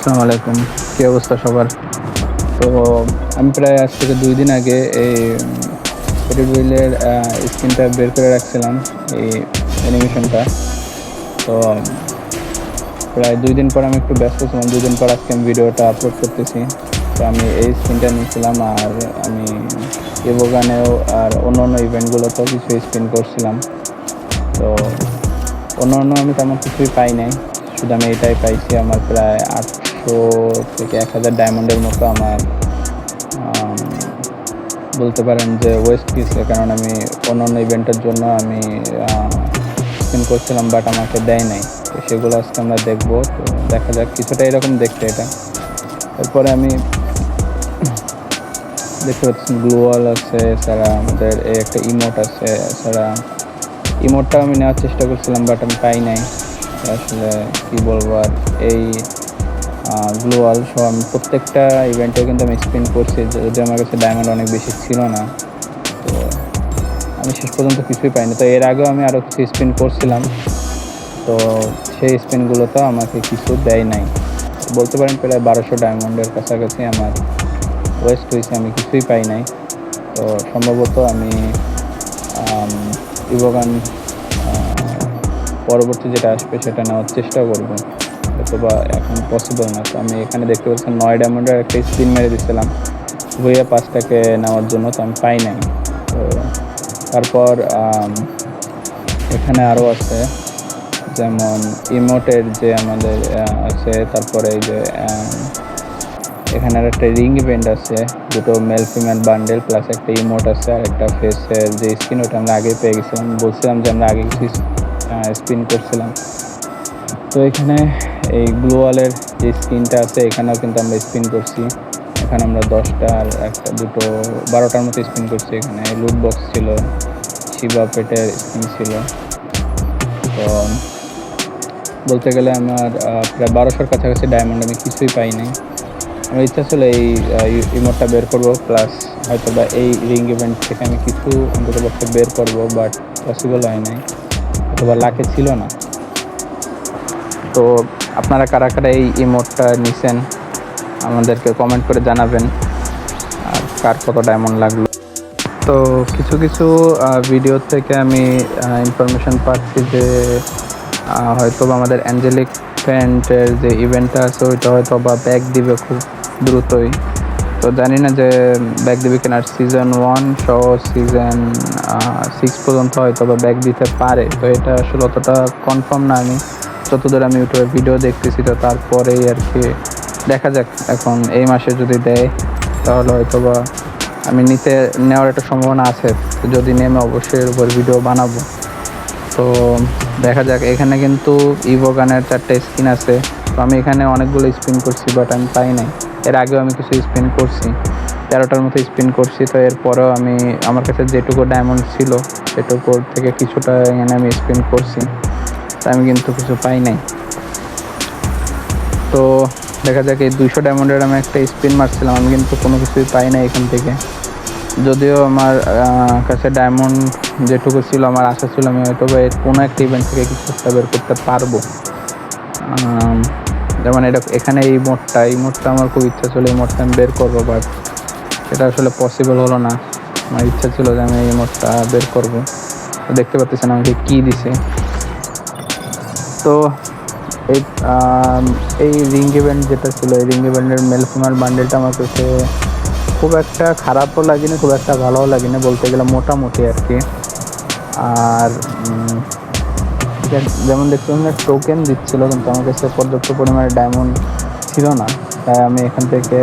আসসালামু আলাইকুম। কি অবস্থা সবার? তো আমি প্রায় আজ থেকে ২ দিন আগে এই টেডি বিলের স্ক্রিনটা বের করে রাখছিলাম, এই অ্যানিমেশনটা। তো প্রায় ২ দিন পর আমি একটু ব্যস্ত ছিলাম। ২ দিন পর আজকে আমি ভিডিওটা আপলোড করতেছি। তো আমি এই স্ক্রিনটা নিয়েছিলাম আর আমি ইভোগানেও আর অন্যান্য ইভেন্টগুলোতেও কিছু স্পিন করছিলাম। তো অন্যান্য আমি তেমন কিছুই পাই নাই। শুধু আমি এটাই পাইছি। আমার প্রায় ৮০০ থেকে ১,০০০ ডায়মন্ডের মতো আমার আম বলতে পারেন যে ওয়েস্ট গেছে। কারণ আমি অন্যান্য ইভেন্টের জন্য আমি আ স্পিন করছিলাম বাট আমাকে দেয় নাই। তো সেগুলো আজকে আমরা দেখব। তো দেখা যাক, কিছুটা এরকম দেখতে এটা। এরপরে আমি দেখতে পাচ্ছেন গ্লু ওয়াল আছে, এছাড়া আমাদের এই একটা ইমোট আছে। এছাড়া ইমোটটাও আমি নেওয়ার চেষ্টা করছিলাম বাট আমি পাই নাই। আসলে কি বলবো আর, এই গ্লু ওয়াল সহ আমি প্রত্যেকটা ইভেন্টে কিন্তু আমি স্পিন করছি, যদিও আমার কাছে ডায়মন্ড অনেক বেশি ছিল না। তো আমি শেষ পর্যন্ত কিছুই পাইনি। তো এর আগেও আমি আরও কিছু স্পিন করছিলাম। তো সেই স্পিনগুলোতেও আমাকে কিছু দেয় নাই। বলতে পারেন প্রায় ১২০০ ডায়মন্ডের কাছাকাছি আমার ওয়েস্ট হয়েছে, আমি কিছুই পাই নাই। তো সম্ভবত আমি ইভোগান পরবর্তী যেটা আসবে সেটা নেওয়ার চেষ্টা করব, হয়তোবা এখন পসিবল না। তো আমি এখানে দেখতে পাচ্ছেন ৯ ডায়মন্ডের একটা স্পিন মেরে দিচ্ছিলাম ভুইয়া ৫টাকে নেওয়ার জন্য, তো আমি পাই নাই। তো তারপর এখানে আরও আছে, যেমন ইমোটের যে আমাদের আছে। তারপরে এই যে এখানে আর একটা রিং ইভেন্ট আছে, দুটো মেল ফিমেল বান্ডেল প্লাস একটা ইমোট আছে আর একটা ফেসের যে স্কিন, ওটা আমরা আগেই পেয়ে গেছিলাম। বলছিলাম যে আমরা আগে কিছু স্পিন করছিলাম। তো এখানে এই গ্লু ওয়ালের যে স্ক্রিনটা আছে, এখানেও কিন্তু আমরা স্পিন করছি। এখানে আমরা ১০টা আর একটা দুটো ১২টার মতো স্পিন করছি। এখানে লুট বক্স ছিল, শিবা পেটের স্কিন ছিল। তো বলতে গেলে আমার প্রায় ১২০০-র কাছাকাছি ডায়মন্ড আমি কিছুই পাই নাই। আমার ইচ্ছা ছিল এই ইমোটটা বের করব, প্লাস হয়তোবা এই রিং ইভেন্ট থেকে আমি কিছু অন্ততপক্ষে বের করব, বাট পসিবল হয় নাই, অথবা লাকে ছিল না। তো আপনারা কারা কারা এই ইমোটটা নিছেন আমাদেরকে কমেন্ট করে জানাবেন, আর কার কত ডায়মন্ড লাগলো। তো কিছু কিছু ভিডিও থেকে আমি ইনফরমেশন পাচ্ছি যে হয়তো আমাদের অ্যাঞ্জেলিক ফ্যান্টের যে ইভেন্টটা আছে ওইটা হয়তো বা ব্যাক দিবে খুব দ্রুতই। তো জানি না যে ব্যাক দিবে কিনা। সিজন 1 সহ সিজন 6 পর্যন্ত হয়তো বা ব্যাক দিতে পারে। তো এটা আসলে অতটা কনফার্ম না। আমি যতদূর আমি ইউটিউবে ভিডিও দেখতেছি, তো তারপরেই আর কি দেখা যাক। এখন এই মাসে যদি দেয় তাহলে হয়তো বা আমি নেওয়ার একটা সম্ভাবনা আছে। যদি নেমে অবশ্যই এর উপর ভিডিও বানাবো। তো দেখা যাক। এখানে কিন্তু ইভোগানের 4টা স্পিন আছে। তো আমি এখানে অনেকগুলো স্পিন করছি বাট আমি পাই নাই। এর আগেও আমি কিছু স্পিন করছি, 13টার মতো স্পিন করছি। তো এরপরেও আমার কাছে যেটুকু ডায়মন্ড ছিল সেটুকুর থেকে কিছুটা এখানে আমি স্পিন করছি, তা আমি কিন্তু কিছু পাই নাই। তো দেখা যাক, এই 200 ডায়মন্ডের আমি একটা স্পিন মারছিলাম, আমি কিন্তু কোনো কিছুই পাই নাই এখান থেকে। যদিও আমার কাছে ডায়মন্ড যেটুকু ছিল, আমার আশা ছিল আমি হয়তো বা এর কোনো একটা ইভেন্ট থেকে কিছু একটা বের করতে পারবো। যেমন এখানে এই মোডটা আমার খুব ইচ্ছা ছিল, এই মোডটা আমি বের করবো, বাট সেটা আসলে পসিবল হলো না। আমার ইচ্ছা ছিল যে আমি এই মোডটা বের করবো। দেখতে পাচ্ছেন আমাকে কী দিছে। তো এই এই রিং ইভেন্ট যেটা ছিল, এই রিং ইভেন্টের মেল ফিমেল বান্ডেলটা আমার কাছে খুব একটা খারাপও লাগেনি, খুব একটা ভালোও লাগেনি, বলতে গেলে মোটামুটি আর কি। আর যেমন দেখছিলাম যে টোকেন দিচ্ছিল, কিন্তু আমার কাছে পর্যাপ্ত পরিমাণে ডায়মন্ড ছিল না। তাই আমি এখান থেকে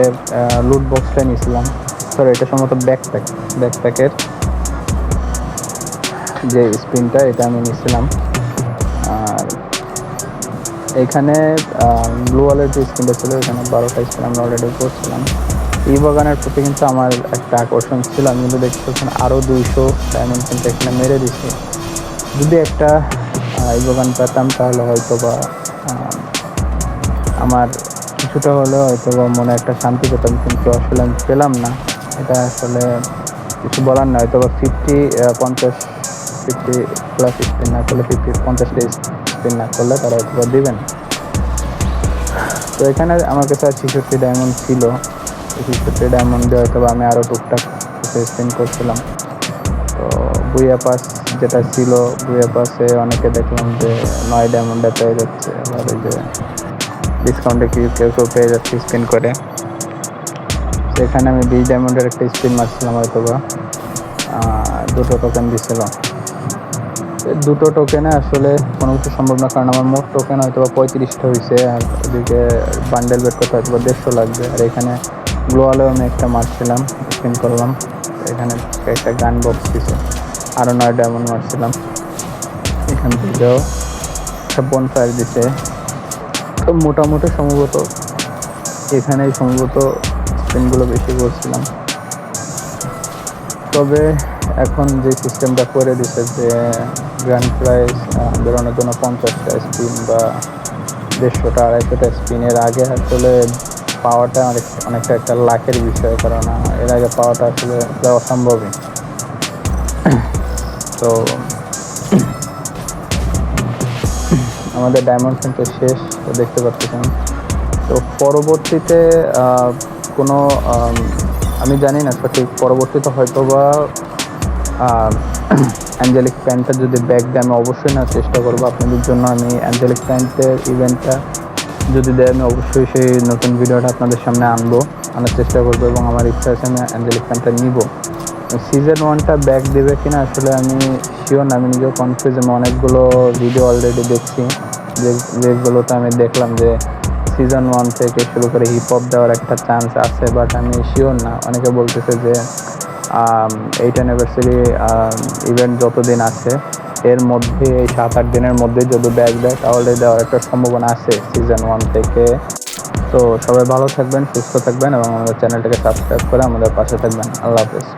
লুট বক্সটা নিয়েছিলাম। সরি, এটা সম্ভবত ব্যাকপ্যাকের যে স্পিনটা, এটা আমি নিয়েছিলাম। আর এখানে ব্লু ওয়ালের যে স্পিনটা ছিল, এখানে 12টা স্পিন আমরা অলরেডি করছিলাম। এই বাগানের প্রতি কিন্তু আমার একটা আকর্ষণ ছিল। আমি কিন্তু দেখতে পাচ্ছেন আরও 200 ডায়মন্ড কিন্তু এখানে মেরে দিছি। যদি একটা এই বাগান পেতাম তাহলে হয়তো বা আমার কিছুটা হলেও হয়তো বা মনে একটা শান্তি পেতাম, কিন্তু আসলে আমি পেলাম না। এটা আসলে কিছু বলার না। হয়তো বা 50 প্লাস স্পিন না করলে, 50টা স্পিন না করলে তারা হয়তো বা দেবেন। তো এখানে আমার কাছে 66 ডায়মন্ড ছিল। 66 ডায়মন্ডে হয়তো আমি আরও টুকটাক স্পিন করছিলাম। তো বুইয়া পাস যেটা ছিল, বুইয়া পাসে অনেকে দেখলাম যে 9 ডায়মন্ডে পেয়ে যাচ্ছে, আবার এই যে ডিসকাউন্টে কেউ পেয়ে যাচ্ছে স্পিন করে। সেখানে আমি 20 ডায়মন্ডের একটা স্পিন মারছিলাম, হয়তো বা 2টো টোকেন দিছিল। দুটো টোকেনে আসলে কোনো কিছু সম্ভব না, কারণ আমার মোট টোকেন হয়তো বা 35টা হয়েছে, আর ওদিকে বান্ডেল বের করতে হয়তো বা 150 লাগবে। আর এখানে গ্লোয়ালেও আমি একটা মারছিলাম, স্পিন করলাম, এখানে একটা গান বক্স দিছে, আরও 9 ডায়মন্ড মারছিলাম। এখান থেকেও একটা বনফায়ার দিছে। তো মোটামুটি সম্ভবত এখানেই সম্ভবত স্পিনগুলো বেশি করছিলাম। তবে এখন যে সিস্টেমটা করে দিছে যে গ্র্যান্ড প্রাইজ বেরোনোর জন্য 50টা স্পিন বা 150টা 250টা স্পিনের আগে আসলে পাওয়াটা অনেকটা একটা লাকের বিষয়, কারণ এর আগে পাওয়াটা আসলে প্রায় অসম্ভবই। তো আমাদের ডায়মন্ড কিন্তু শেষ, তো দেখতে পাচ্ছেন। তো পরবর্তীতে কোনো আমি জানি না সঠিক, পরবর্তীতে হয়তো বা অ্যাঞ্জেলিক প্যান্টটা যদি ব্যাক দেয় আমি অবশ্যই নেওয়ার চেষ্টা করবো আপনাদের জন্য। আমি অ্যাঞ্জেলিক প্যান্টের ইভেন্টটা যদি দেয় আমি অবশ্যই সেই নতুন ভিডিওটা আপনাদের সামনে আনার চেষ্টা করবো, এবং আমার ইচ্ছা আছে আমি অ্যাঞ্জেলিক প্যান্টটা নিব। সিজন 1টা ব্যাক দেবে কিনা আসলে আমি শিওর না, আমি নিজেও কনফিউজ। আমি অনেকগুলো ভিডিও অলরেডি দেখছি, যেগুলোতে আমি দেখলাম যে সিজন 1 থেকে শুরু করে হিপ হপ দেওয়ার একটা চান্স আছে, বাট আমি শিওর না। অনেকে বলতেছে যে 8 অ্যানিভার্সারি ইভেন্ট যতদিন আছে এর মধ্যে, এই 7-8 দিনের মধ্যে যদি ব্যাক দেয় তাহলে দেওয়ার একটা সম্ভাবনা আছে সিজন 1 থেকে। তো সবাই ভালো থাকবেন, সুস্থ থাকবেন, এবং আমাদের চ্যানেলটাকে সাবস্ক্রাইব করে আমাদের পাশে থাকবেন। আল্লাহ হাফেজ।